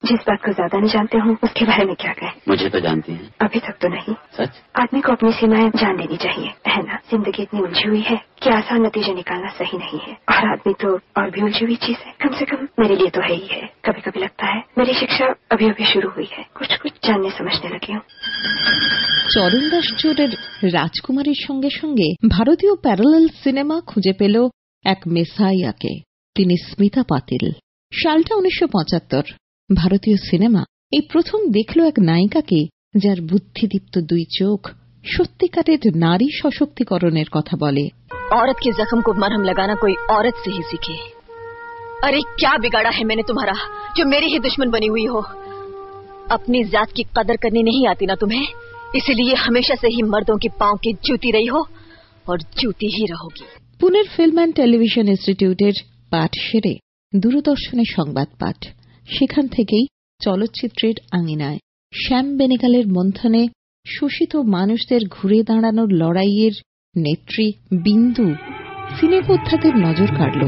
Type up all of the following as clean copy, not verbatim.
जिस बात को ज्यादा नहीं जानते हूँ उसके बारे में क्या कहें। मुझे तो जानती हैं। अभी तक तो नहीं। सच? आदमी को अपनी सीमाएं जान लेनी चाहिए, है ना? जिंदगी इतनी उलझी हुई है कि आसान नतीजे निकालना सही नहीं है, और आदमी तो और भी उलझी हुई चीज है। कम से कम मेरे लिए तो है ही है। कभी कभी लगता है मेरी शिक्षा अभी अभी शुरू हुई है, कुछ कुछ जानने समझने लगी हूँ। চরণ দাস চোরের রাজকুমারীর সঙ্গে সঙ্গে ভারতীয় প্যারালাল সিনেমা খুঁজে পেল এক মেসাইয়াকে। তিনি স্মিতা পাতিল। সালটা 1975। ভারতীয় সিনেমা এই প্রথম দেখল এক নায়িকাকে যার বুদ্ধিদীপ্ত দুই চোখ সত্যিকারের নারী সশক্তিকরণের কথা বলে। औरत के जख्म को मरहम लगाना कोई औरत से ही सीखे। अरे क्या बिगाड़ा है मैंने तुम्हारा जो मेरी ही दुश्मन बनी हुई हो। अपनी जात की कदर करनी नहीं आती ना तुम्हें, इसलिए हमेशा से ही मर्दों के पांव की जूती रही हो और जूती ही रहोगी। পুনের ফিল্ম অ্যান্ড টেলিভিশন ইনস্টিটিউটের পাঠ সেরে দূরদর্শনের সংবাদ পাঠ, সেখান থেকেই চলচ্চিত্রের আঙিনায় শ্যাম বেনেগালের মন্থনে শোষিত মানুষদের ঘুরে দাঁড়ানোর লড়াইয়ের নেত্রী বিন্দু সিনেপোদ্ধাদের নজর কাড়ল।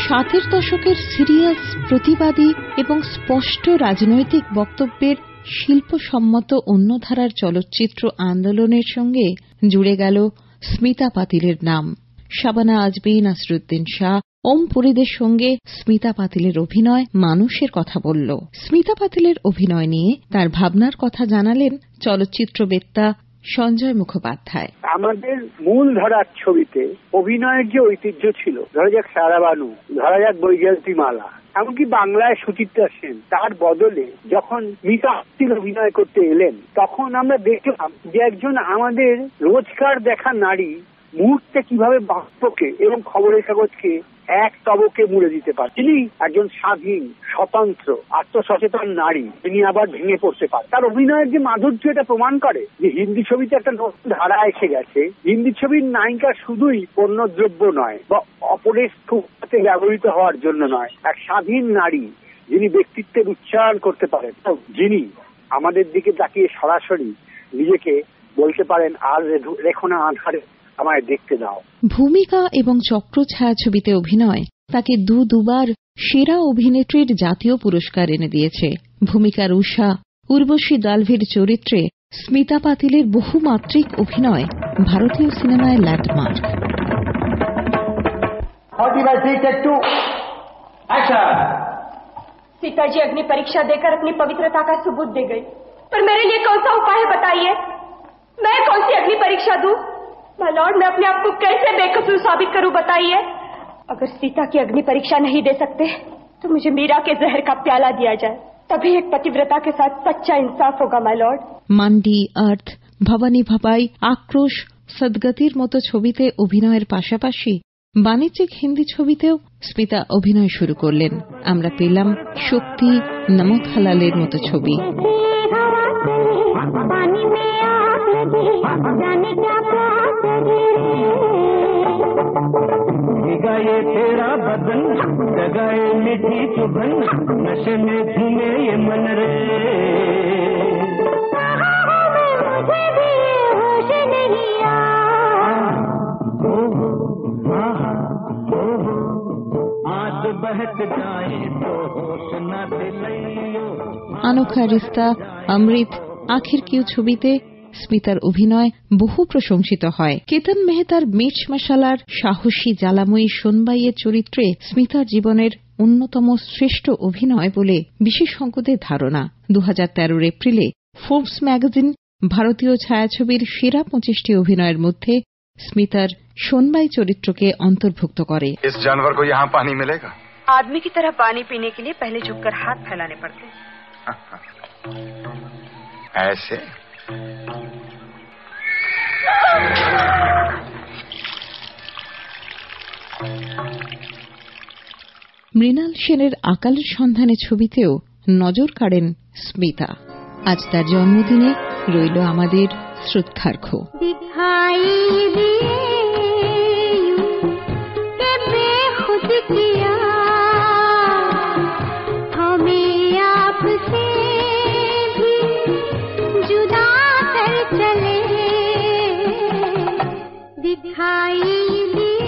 ষাটের দশকের সিরিয়াস, প্রতিবাদী এবং স্পষ্ট রাজনৈতিক বক্তব্যের শিল্পসম্মত অন্য ধারার চলচ্চিত্র আন্দোলনের সঙ্গে জুড়ে গেল স্মিতা পাতিলের নাম। শাবানা আজমি, নাসিরুদ্দিন শাহ, ওম পুরীদের সঙ্গে স্মিতা পাতিলের অভিনয় মানুষের কথা বলল। স্মিতা পাতিলের অভিনয় নিয়ে তার ভাবনার কথা জানালেন চলচ্চিত্রবেত্তা সঞ্জয় মুখোপাধ্যায়। আমাদের মূল ধারার ছবিতে অভিনয়ের যে ঐতিহ্য ছিল, ধরা যাক সারা বানু, ধরা যাক বৈজয়ন্তী মালা, এমনকি বাংলায় সুচিত্রা সেন, তার বদলে যখন মিতা পাতিল অভিনয় করতে এলেন তখন আমরা দেখলাম যে একজন আমাদের রোজকার দেখা নারী মুহূর্তে কিভাবে বাক্যকে এবং খবরের কাগজকে এক তবকে মুড়ে দিতে পারে। তিনি একজন স্বাধীন, স্বতন্ত্র, আত্মসচেতন নারী, তিনি আবার ভেঙে পড়তে পারেন। তার অভিনয়ের যে মাধুর্য এটা প্রমাণ করে যে হিন্দি ছবিতে একটা নতুন ধারা এসে গেছে। হিন্দি ছবির নায়িকা শুধুই পণ্যদ্রব্য নয় বা অপরের স্থূলতাতে ব্যবহৃত হওয়ার জন্য নয়, এক স্বাধীন নারী যিনি ব্যক্তিত্বের উচ্চারণ করতে পারেন, যিনি আমাদের দিকে তাকিয়ে সরাসরি নিজেকে বলতে পারেন, আর রেখো না আধারে, আমায় দেখতে দাও। ভূমিকা এবং চক্র ছায়াছবিতে অভিনয় তাকে দুবার সেরা অভিনেত্রীর জাতীয় পুরস্কার এনে দিয়েছে। ভূমিকার উষা, উর্বশী দালভির চরিত্রে স্মিতা পাতিলের বহুমাত্রিক অভিনয় ভারতীয় সিনেমায় ল্যান্ডমার্ক। सीता जी अग्नि परीक्षा देकर अपनी पवित्रता का सबूत दे गई, पर मेरे लिए कौन सा उपाय है बताइए? मैं कौन सी अग्नि परीक्षा दूं? माय लॉर्ड, मैं अपने आप को कैसे बेकसूर साबित करूं बताइए? अगर सीता की अग्नि परीक्षा नहीं दे सकते तो मुझे मीरा के जहर का प्याला दिया जाए, तभी एक पतिव्रता के साथ सच्चा इंसाफ होगा माय लॉर्ड। মান্ডি, আর্থ, ভবানী ভাবাই, আক্রোশ, সদগতির মতো ছবিতে অভিনয়ের পাশাপাশি বাণিজ্যিক হিন্দি ছবিতেও স্মিতা অভিনয় শুরু করলেন। আমরা পেলাম শক্তি, নমক হালালের মতো ছবি। जगाए तेरा बदन, जगाए मीठी चुभन, नशे में झूमे ये मन रे। मुझे भी होश नहीं आज बहक जाए तो होश न दिलाइयो। अनोखा रिश्ता, अमृत, आखिर क्यों ছবিতে স্মিতার অভিনয় বহু প্রশংসিত হয়। কেতন মেহতার মির্চ মশালার সাহসী জ্বালাময়ী সোনবাইয়ের চরিত্রে স্মিতার জীবনের অন্যতম শ্রেষ্ঠ অভিনয় বলে বিশেষজ্ঞদের ধারণা। 2013 এপ্রিলে ফোর্বস ম্যাগাজিন ভারতীয় ছায়াছবির সেরা 25টি অভিনয়ের মধ্যে স্মিতার সোনবাই চরিত্রকে অন্তর্ভুক্ত করে। इस जानवर को यहाँ पानी मिलेगा? आदमी की तरह पानी पीने के लिए पहले झुककर हाथ फैलाने पड़ते। ऐसे মৃণাল সেনের আকালের সন্ধানে ছবিতেও নজর কাড়েন স্মিতা। আজ তার জন্মদিনে রইল আমাদের শ্রদ্ধার্ঘ্য। हाय इलिया